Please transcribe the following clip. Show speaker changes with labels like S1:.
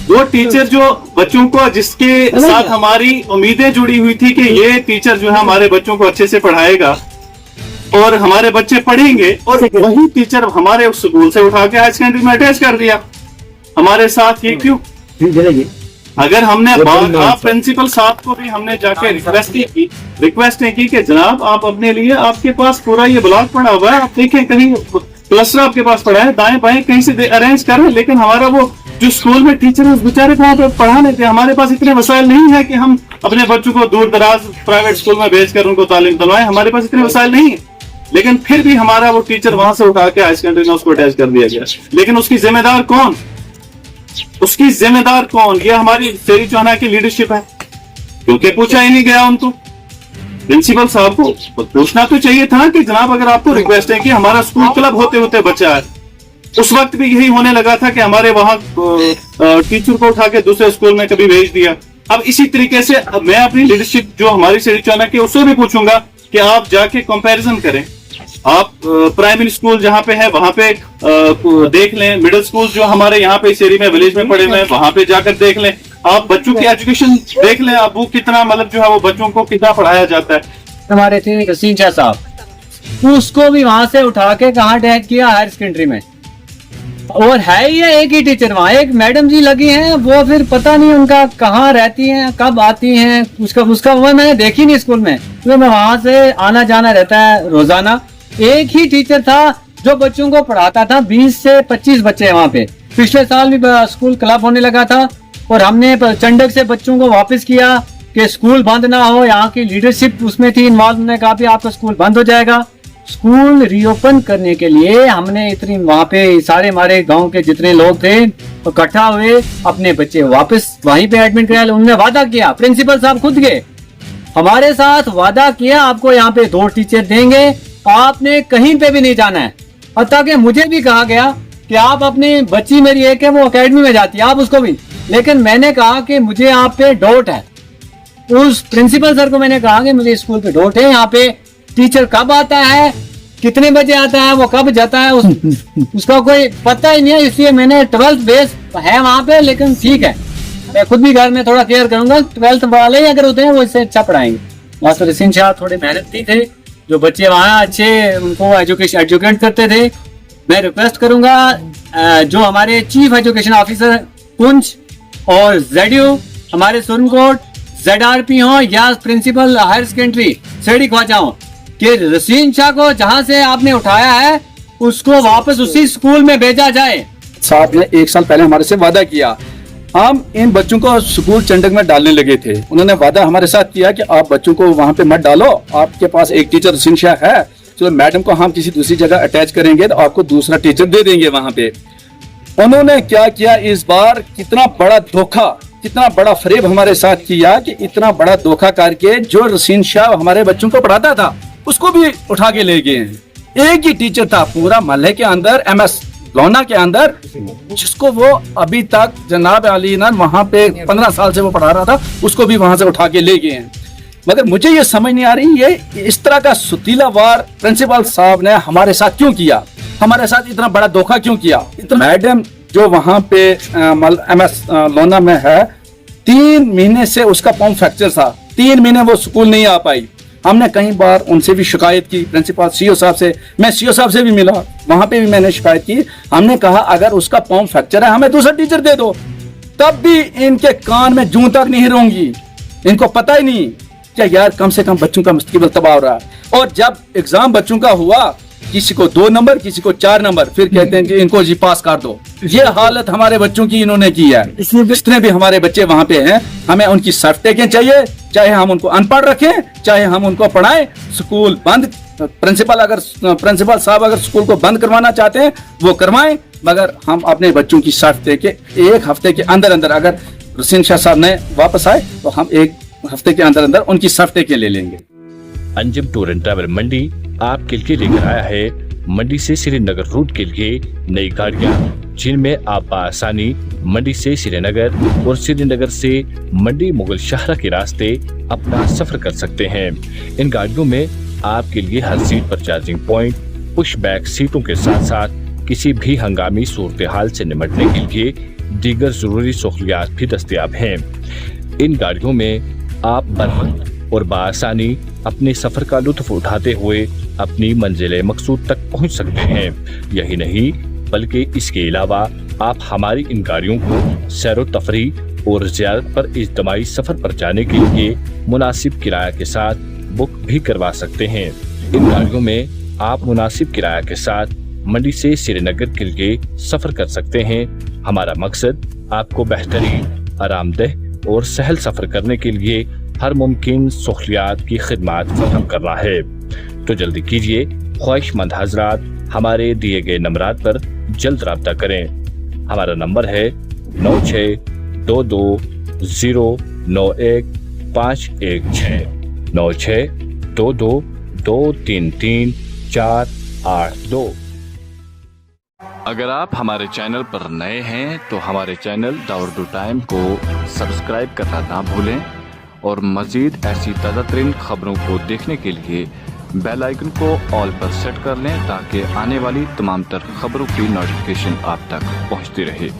S1: وہ टीचर जो बच्चों को जिसके साथ हमारी उम्मीदें जुड़ी हुई थी कि ये टीचर जो है हमारे बच्चों को अच्छे से पढ़ाएगा और हमारे बच्चे पढ़ेंगे, और वही टीचर हमारे उस स्कूल से उठा के हायर सेकेंडरी में अटैच कर दिया हमारे साथ। ये क्यों? अगर हमने प्रिंसिपल साहब को भी हमने जाके रिक्वेस्ट की कि जनाब आप अपने लिए, आपके पास पूरा ये ब्लॉक पड़ा हुआ है, आप देखें कहीं क्लस्टर आपके पास पड़ा है, दाएं बाएं कहीं से अरेंज करें, लेकिन हमारा वो जो स्कूल में टीचर है उस बेचारे को वहाँ पे पढ़ाने थे। हमारे पास इतने वसाइल नहीं है कि हम अपने बच्चों को दूर दराज प्राइवेट स्कूल में भेजकर उनको तालीम दिलवाएं, हमारे पास इतने वसाइल नहीं है। लेकिन फिर भी हमारा वो टीचर वहां से उठा के हायर सेकेंडरी में उसको अटैच कर दिया गया। लेकिन उसकी जिम्मेदार कौन? उसकी जिम्मेदार कौन? ये हमारी शेरी चौहाना की लीडरशिप है, क्योंकि पूछा ही नहीं गया उनको। प्रिंसिपल साहब को पूछना तो चाहिए था कि जनाब अगर आपको रिक्वेस्ट है कि हमारा स्कूल क्लब होते होते बच्चा है, उस वक्त भी यही होने लगा था कि हमारे वहां टीचर को उठा के दूसरे स्कूल में कभी भेज दिया। अब इसी तरीके से मैं अपनी लीडरशिप जो हमारी शेरी चौहाना की उससे भी पूछूंगा कि आप जाके कंपैरिजन करें। आप प्राइमरी स्कूल जहाँ पे है वहां पे देख लें, मिडिल स्कूल जो हमारे यहाँ पे इस एरिया में विलेज में पड़े हुए हैं वहां पे जाकर देख लें, आप बच्चों की एजुकेशन देख लें, अब वो कितना मतलब जो है वो बच्चों को कितना पढ़ाया जाता है।
S2: हमारे थे रसीन शाह साहब, उसको भी वहां से उठा के कहाँ अटैच किया? हायर सेकेंडरी में। और है ही एक ही टीचर वहाँ, एक मैडम जी लगी हैं, वो फिर पता नहीं उनका कहाँ रहती हैं, कब आती हैं, उसका वो मैंने देखी नहीं स्कूल में, तो मैं वहां से आना जाना रहता है रोजाना। एक ही टीचर था जो बच्चों को पढ़ाता था, 20 से 25 बच्चे हैं वहाँ पे। पिछले साल भी स्कूल क्लब होने लगा था और हमने चंडक से बच्चों को वापस किया कि स्कूल बंद ना हो, यहाँ की लीडरशिप उसमें थी इन्वॉल्व, ने कहा भी आपका स्कूल बंद हो जाएगा। स्कूल रीओपन करने के लिए हमने इतनी वहाँ पे सारे हमारे गांव के जितने लोग थे इकट्ठा हुए, अपने बच्चे वापस वहीं पे एडमिट कराया। उन्होंने वादा किया, प्रिंसिपल साहब खुद गए हमारे साथ, वादा किया आपको यहाँ पे 2 टीचर देंगे, आपने कहीं पे भी नहीं जाना है। और ताकि मुझे भी कहा गया कि आप अपनी बच्ची मेरी एक है वो एकेडमी में जाती है, आप उसको भी, लेकिन मैंने कहा कि मुझे आप पे डाउट है। उस प्रिंसिपल सर को मैंने कहा कि मुझे स्कूल पे डाउट है, यहाँ पे टीचर कब आता है, कितने बजे आता है, वो कब जाता है, उसका कोई पता ही नहीं है। इसलिए मैंने 12th बेस है वहाँ पे, लेकिन ठीक है मैं खुद भी घर में थोड़ा केयर करूंगा, 12th वाले ही अगर होते हैं वो इससे अच्छा पढ़ाएंगे। मास्टर रसीन शाह थोड़े मेहनती थे, जो बच्चे वहाँ अच्छे उनको एजुकेट करते थे। मैं रिक्वेस्ट करूंगा जो हमारे चीफ एजुकेशन ऑफिसर पुंछ और ZU हमारे सुरनकोट, ZRP हो या प्रिंसिपल हायर सेकेंडरी सेड़ी ख्वाजा हो, कि रसीन शाह को जहाँ से आपने उठाया है उसको वापस उसी स्कूल में भेजा जाए।
S3: साहब ने 1 साल पहले हमारे से वादा किया, हम इन बच्चों को स्कूल चंडक में डालने लगे थे। उन्होंने वादा हमारे साथ किया कि आप बच्चों को वहाँ पे मत डालो, आपके पास एक टीचर रसीन शाह है, तो मैडम को हम किसी दूसरी जगह अटैच करेंगे तो आपको दूसरा टीचर दे देंगे वहाँ पे। उन्होंने क्या किया इस बार, कितना बड़ा धोखा, कितना बड़ा फरेब हमारे साथ किया कि इतना बड़ा धोखा करके जो रसीन शाह हमारे बच्चों को पढ़ाता था उसको भी उठा के ले गए हैं। एक ही टीचर था पूरा मोहल्ले के अंदर, MS लोना के अंदर, जिसको वो अभी तक जनाब अली ना वहाँ पे 15 साल से वो पढ़ा रहा था, उसको भी वहां से उठा के ले गए हैं। मगर मुझे ये समझ नहीं आ रही ये इस तरह का सुतीला वार प्रिंसिपल साहब ने हमारे साथ क्यों किया, हमारे साथ इतना बड़ा धोखा क्यों किया। मैडम जो वहाँ पे MS लोना में है, 3 महीने से उसका पाँव फ्रैक्चर था, 3 महीने वो स्कूल नहीं आ पाई। हमने कई बार उनसे भी शिकायत की, प्रिंसिपल CO साहब से, मैं CO साहब से भी मिला, वहां पे भी मैंने शिकायत की। हमने कहा अगर उसका पाँव फ्रैक्चर है हमें दूसरा टीचर दे दो, तब भी इनके कान में जूं तक नहीं रहूंगी। इनको पता ही नहीं क्या यार कम से कम बच्चों का मुस्तकबिल तबाह हो रहा है। और जब एग्जाम बच्चों का हुआ, किसी को 2 नंबर किसी को 4 नंबर, फिर कहते हैं कि इनको जी पास कर दो। ये हालत हमारे बच्चों की इन्होंने की है। जितने भी हमारे बच्चे वहां पे हैं, हमें उनकी सर्टिफिकेट चाहिए, चाहे हम उनको अनपढ़ रखें चाहे हम उनको पढ़ाएं। स्कूल बंद, प्रिंसिपल साहब अगर स्कूल को बंद करवाना चाहते हैं वो करवाएं, मगर हम अपने बच्चों की सर्टिफिकेट 1 हफ्ते के अंदर अंदर, अगर रसीन शाह साहब ने वापस आए तो हम 1 हफ्ते के अंदर अंदर उनकी सर्टिफिकेट ले लेंगे।
S4: अंजुम टूर एंड ट्रैवल मंडी आपके लिए लेकर आया है मंडी से श्रीनगर रूट के लिए नई गाड़ियां, जिनमें आप आसानी मंडी से श्रीनगर और श्रीनगर से मंडी मुगल शहरा के रास्ते अपना सफर कर सकते हैं। इन गाड़ियों में आपके लिए हर सीट पर चार्जिंग पॉइंट, पुश बैक सीटों के साथ साथ किसी भी हंगामी सूरत हाल से निपटने के लिए दीगर जरूरी सहूलियात भी दस्तयाब हैं। इन गाड़ियों में आप बरवक्त और बआसानी अपने सफर का लुत्फ उठाते हुए अपनी मंजिल मकसूद तक पहुंच सकते हैं। यही नहीं बल्कि इसके अलावा आप हमारी इन गाड़ियों को सैर व तफरीह और ज़ियारत पर इज्तिमाई सफर पर जाने के लिए मुनासिब किराया के साथ बुक भी करवा सकते हैं। इन गाड़ियों में आप मुनासिब किराया के साथ मंडी से श्रीनगर के लिए सफर कर सकते हैं। हमारा मकसद आपको बेहतरीन, आरामदेह और सहल सफर करने के लिए हर मुमकिन सहूलियात की खिदमत फराहम करना है। तो जल्दी कीजिए, ख्वाहिशमंद हजरात हमारे दिए गए नंबरात पर जल्द राब्ता करें। हमारा नंबर है 9622091516 9622233482। अगर आप हमारे चैनल पर नए हैं तो हमारे चैनल द उर्दू टाइम को सब्सक्राइब करना ना भूलें और मज़ीद ऐसी ताज़ा तरीन खबरों को देखने के लिए बेल आइकन को ऑल पर सेट कर लें ताकि आने वाली तमाम तर खबरों की नोटिफिकेशन आप तक पहुंचती रहे।